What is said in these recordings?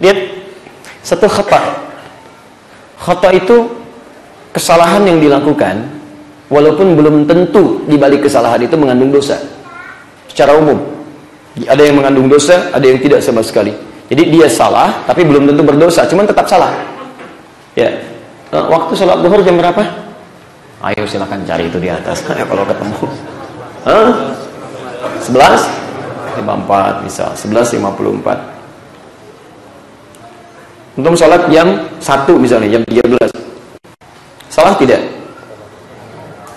Lihat, satu khata. Khata itu kesalahan yang dilakukan, walaupun belum tentu di balik kesalahan itu mengandung dosa. Secara umum, ada yang mengandung dosa, ada yang tidak sama sekali. Jadi dia salah, tapi belum tentu berdosa, cuman tetap salah. Ya, waktu sholat zuhur jam berapa? Ayo silakan cari itu di atas kalau ketemu. 11.54 misal, 11.54. Untuk sholat jam 1 misalnya, jam 13. Salah tidak?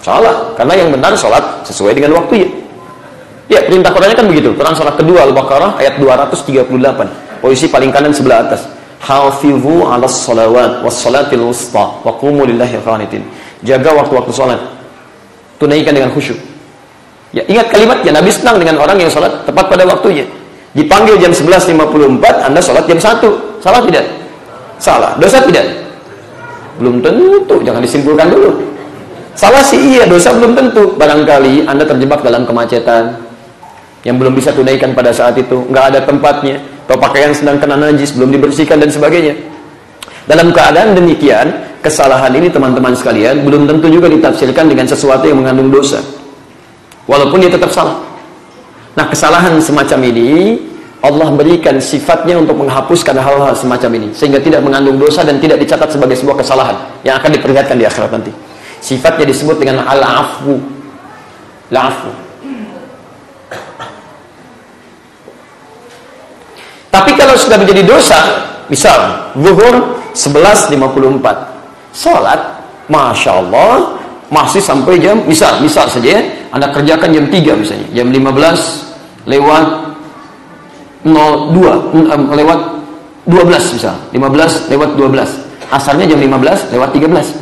Salah, karena yang benar sholat sesuai dengan waktunya. Ya, perintah Qurannya kan begitu. Quran sholat kedua Al-Baqarah ayat 238. Posisi paling kanan sebelah atas. Hafizu 'alas shalawat was salatil wusta wa qumu lillahi qanitin. Jaga waktu-waktu sholat. Tunaikan dengan khusyuk. Ya, ingat kalimatnya, Nabi senang dengan orang yang sholat tepat pada waktunya. Dipanggil jam 11.54, Anda sholat jam 1. Salah tidak? Salah. Dosa tidak? Belum tentu, jangan disimpulkan dulu. Salah sih iya, dosa belum tentu. Barangkali Anda terjebak dalam kemacetan yang belum bisa tunaikan pada saat itu, nggak ada tempatnya, atau pakaian sedang kena najis, belum dibersihkan dan sebagainya. Dalam keadaan demikian, kesalahan ini teman-teman sekalian belum tentu juga ditafsirkan dengan sesuatu yang mengandung dosa, walaupun dia tetap salah. Nah, kesalahan semacam ini Allah berikan sifatnya untuk menghapuskan hal-hal semacam ini, sehingga tidak mengandung dosa dan tidak dicatat sebagai sebuah kesalahan yang akan diperlihatkan di akhirat nanti. Sifatnya disebut dengan al-afwu. Al-afwu. Tapi kalau sudah menjadi dosa, misal zuhur 11.54, sholat, masya Allah, masih sampai jam, misal saja, Anda kerjakan jam 3 misalnya, jam 15 lewat 12 misal, 15 lewat 12, asarnya jam 15 lewat 13.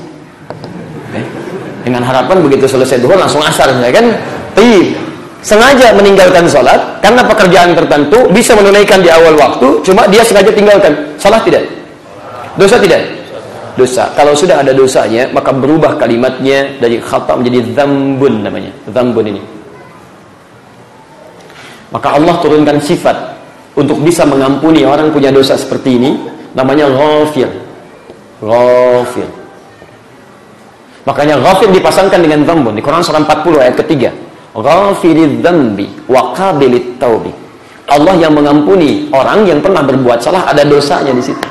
Dengan harapan begitu selesai zuhur langsung asar, kan? Sengaja meninggalkan sholat karena pekerjaan tertentu, bisa menunaikan di awal waktu, cuma dia sengaja tinggalkan. Salah tidak? Dosa tidak? Dosa. Kalau sudah ada dosanya, maka berubah kalimatnya dari khata menjadi dzambun namanya. Dzambun ini. Maka Allah turunkan sifat untuk bisa mengampuni orang punya dosa seperti ini, namanya ghafir. Ghafir. Makanya ghafir dipasangkan dengan dzambun. Di Quran surah 40 ayat ketiga. Ghafiridz dzambi wa qabilit taubi. Allah yang mengampuni orang yang pernah berbuat salah, ada dosanya di situ.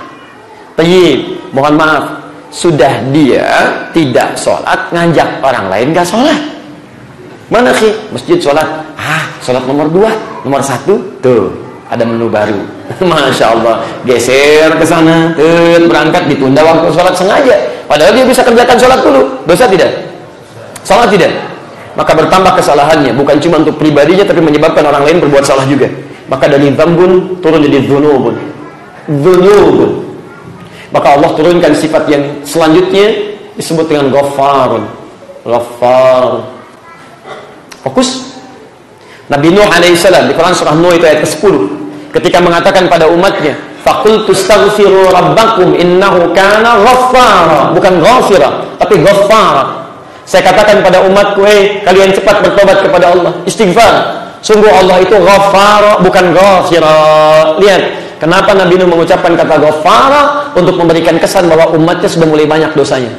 Tayyib, mohon maaf, sudah dia tidak sholat, ngajak orang lain gak sholat. Mana sih masjid sholat? Sholat nomor 2, nomor 1, tuh ada menu baru. Masya Allah, geser ke sana, berangkat, ditunda waktu sholat sengaja. Padahal dia bisa kerjakan sholat dulu. Dosa tidak? Salah tidak? Maka bertambah kesalahannya, bukan cuma untuk pribadinya, tapi menyebabkan orang lain berbuat salah juga. Maka dari dzambun turun jadi dzunubun. Dzunubun. Maka Allah turunkan sifat yang selanjutnya disebut dengan Ghaffarun. Ghaffar. Fokus. Nabi Nuh alaihissalam di Quran surah Nuh itu ayat ke-10, ketika mengatakan pada umatnya, faqultu astaghfiru rabbakum innahu kana ghaffara, bukan ghafira tapi ghaffara. Saya katakan pada umatku, kalian cepat bertobat kepada Allah, istighfar. Sungguh Allah itu ghaffara, bukan ghafira. Lihat, kenapa Nabi Nuh mengucapkan kata ghaffara? Untuk memberikan kesan bahwa umatnya sudah mulai banyak dosanya.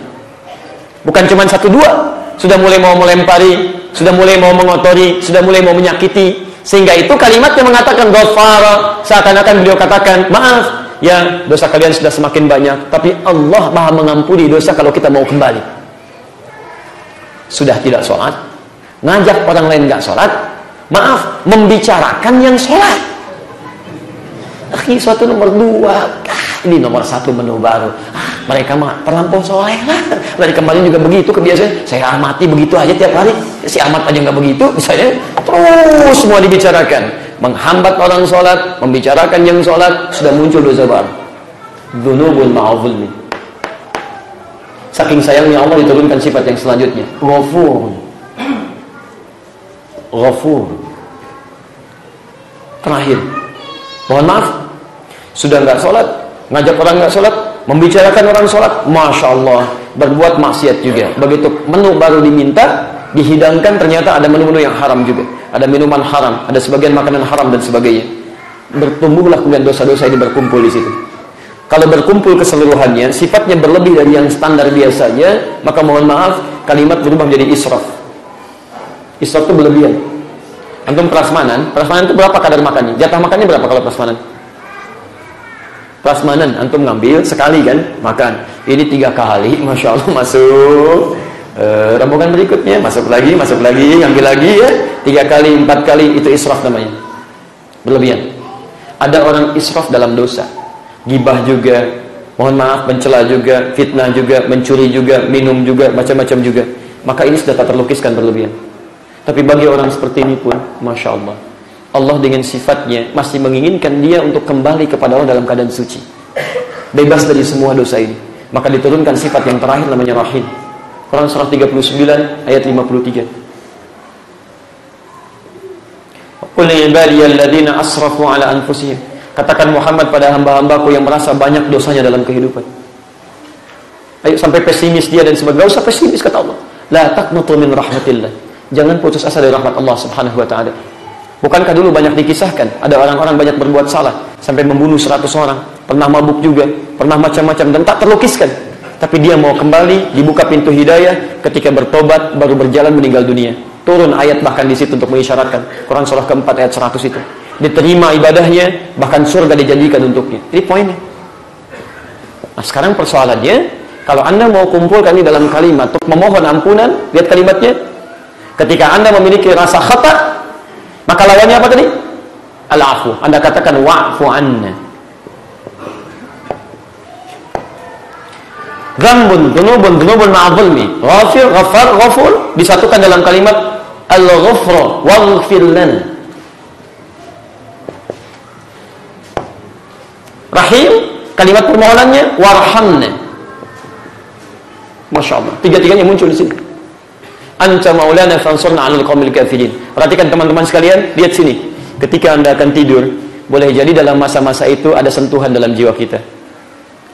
Bukan cuma 1-2, sudah mulai mau melempari, sudah mulai mau mengotori, sudah mulai mau menyakiti. Sehingga itu kalimatnya mengatakan ghafara, seakan-akan beliau katakan, maaf, ya dosa kalian sudah semakin banyak, tapi Allah Maha mengampuni dosa kalau kita mau kembali. Sudah tidak sholat, ngajak orang lain gak sholat, maaf, membicarakan yang sholat. Suatu nomor 2, ini nomor 1 menu baru. Mereka mah terlampau soleh lah. Dari kemarin juga begitu kebiasaan. Saya amati begitu aja tiap hari. Si Ahmad aja nggak begitu, misalnya terus semua dibicarakan, menghambat orang sholat, membicarakan yang sholat, sudah muncul dosa baru. Dzunubun ma'adzulmi. Saking sayangnya Allah diturunkan sifat yang selanjutnya, Ghafur. Ghafur. Terakhir, mohon maaf, sudah nggak sholat, ngajak orang nggak sholat, membicarakan orang sholat, masya Allah, berbuat maksiat juga. Begitu menu baru diminta, dihidangkan, ternyata ada menu-menu yang haram juga, ada minuman haram, ada sebagian makanan haram dan sebagainya. Bertumbuhlah kemudian dosa-dosa ini berkumpul di situ. Kalau berkumpul keseluruhannya, sifatnya berlebih dari yang standar biasanya, maka mohon maaf, kalimat berubah menjadi israf. Israf itu berlebihan. Antum prasmanan itu berapa kadar makannya? Jatah makannya berapa kalau prasmanan? Prasmanan, antum ngambil sekali kan, makan. Ini 3 kali, Masya Allah masuk. Rombongan berikutnya, masuk lagi, ngambil lagi ya. 3 kali, 4 kali, itu israf namanya. Berlebihan. Ada orang israf dalam dosa. Gibah juga, mohon maaf, mencela juga, fitnah juga, mencuri juga, minum juga, macam-macam juga. Maka ini sudah tak terlukiskan berlebihan. Tapi bagi orang seperti ini pun, Masya Allah, Allah dengan sifatnya masih menginginkan dia untuk kembali kepada Allah dalam keadaan suci, bebas dari semua dosa ini. Maka diturunkan sifat yang terakhir namanya Rahim. Quran surah 39 ayat 53. Qul ya ibadiyalladzina asrafu ala anfusihim. Katakan Muhammad pada hamba-hambaku yang merasa banyak dosanya dalam kehidupan. Ayo, sampai pesimis dia dan sebagainya. Gak usah pesimis, kata Allah. La taqnatu min rahmatillah. Jangan putus asa dari rahmat Allah subhanahu wa ta'ala. Bukankah dulu banyak dikisahkan, ada orang-orang banyak berbuat salah, sampai membunuh 100 orang, pernah mabuk juga, pernah macam-macam, dan tak terlukiskan. Tapi dia mau kembali, dibuka pintu hidayah, ketika bertobat, baru berjalan meninggal dunia. Turun ayat bahkan di situ untuk mengisyaratkan. Quran surah keempat ayat 100 itu. Diterima ibadahnya, bahkan surga dijanjikan untuknya. Ini poinnya. Nah, sekarang persoalannya, kalau Anda mau kumpulkan ini dalam kalimat untuk memohon ampunan, lihat kalimatnya. Ketika Anda memiliki rasa khata, maka lawannya apa tadi? Al-afu. Anda katakan wa'fu anna. Dzambun, dzunubun ma'adzulmi. Ghafir, ghafar, ghafur disatukan dalam kalimat al-ghufra waghfir lana. Rahim, kalimat permohonannya warhamna. Masya Allah, tiga-tiganya muncul di sini. Anta maulana fansurna 'alal qaumil kafirin. Perhatikan teman-teman sekalian, lihat sini. Ketika Anda akan tidur, boleh jadi dalam masa-masa itu ada sentuhan dalam jiwa kita.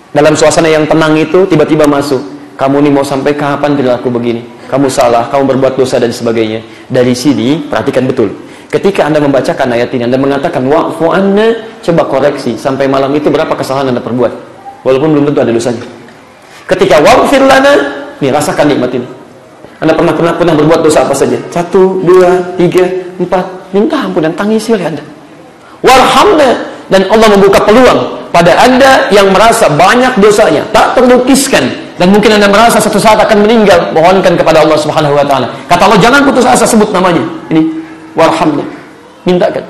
Dalam suasana yang tenang itu tiba-tiba masuk. Kamu ini mau sampai kapan perilaku begini? Kamu salah, kamu berbuat dosa dan sebagainya. Dari sini, perhatikan betul. Ketika Anda membacakan ayat ini, Anda mengatakan wa'fu anna, coba koreksi sampai malam itu berapa kesalahan Anda perbuat, walaupun belum tentu ada dosanya. Ketika waghfir lana, nih rasakan nikmat ini. Anda pernah berbuat dosa apa saja? 1, 2, 3, 4, minta ampunan, tangisi oleh Anda. Warhamna, dan Allah membuka peluang pada Anda yang merasa banyak dosanya, tak terlukiskan, dan mungkin Anda merasa suatu saat akan meninggal, mohonkan kepada Allah Subhanahu wa taala. Kata Allah, jangan putus asa, sebut namanya. Ini warhamna, mintakan.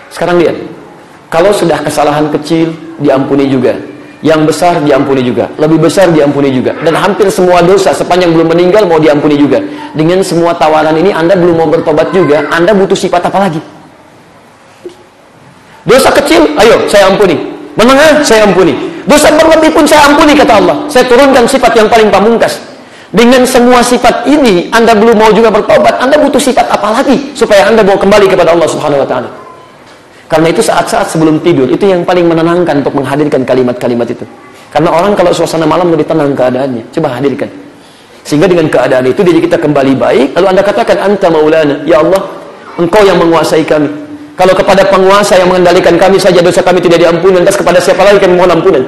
Sekarang lihat, kalau sudah kesalahan kecil diampuni juga, yang besar diampuni juga, lebih besar diampuni juga, dan hampir semua dosa sepanjang belum meninggal mau diampuni juga. Dengan semua tawaran ini Anda belum mau bertobat juga, Anda butuh sifat apa lagi? Dosa kecil, ayo saya ampuni. Menengah, saya ampuni. Dosa berlebih pun saya ampuni, kata Allah. Saya turunkan sifat yang paling pamungkas. Dengan semua sifat ini Anda belum mau juga bertobat, Anda butuh sifat apa lagi supaya Anda mau kembali kepada Allah Subhanahu wa taala? Karena itu saat-saat sebelum tidur itu yang paling menenangkan untuk menghadirkan kalimat-kalimat itu. Karena orang kalau suasana malam lebih tenang keadaannya. Coba hadirkan. Sehingga dengan keadaan itu diri kita kembali baik, lalu Anda katakan anta maulana, ya Allah, Engkau yang menguasai kami. Kalau kepada penguasa yang mengendalikan kami saja dosa kami tidak diampuni, lantas kepada siapa lagi kami mohon ampunan?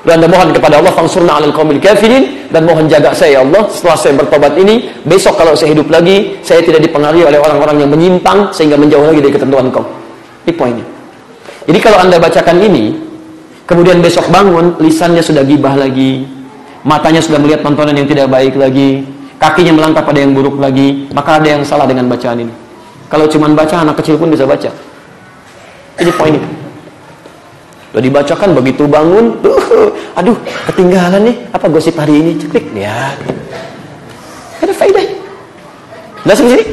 Dan Anda mohon kepada Allah, fansurna 'alal qaumil kafirin, dan mohon jaga saya ya Allah setelah saya bertobat ini, besok kalau saya hidup lagi, saya tidak dipengaruhi oleh orang-orang yang menyimpang sehingga menjauh lagi dari ketentuan Engkau. Ini poinnya. Jadi kalau Anda bacakan ini, kemudian besok bangun, lisannya sudah gibah lagi, matanya sudah melihat tontonan yang tidak baik lagi, kakinya melangkah pada yang buruk lagi, maka ada yang salah dengan bacaan ini. Kalau cuma baca, anak kecil pun bisa baca. Ini poinnya. Sudah dibacakan, begitu bangun, aduh, ketinggalan nih, apa gosip hari ini, ceklik, lihat. Ada faedah. Udah sampai sini?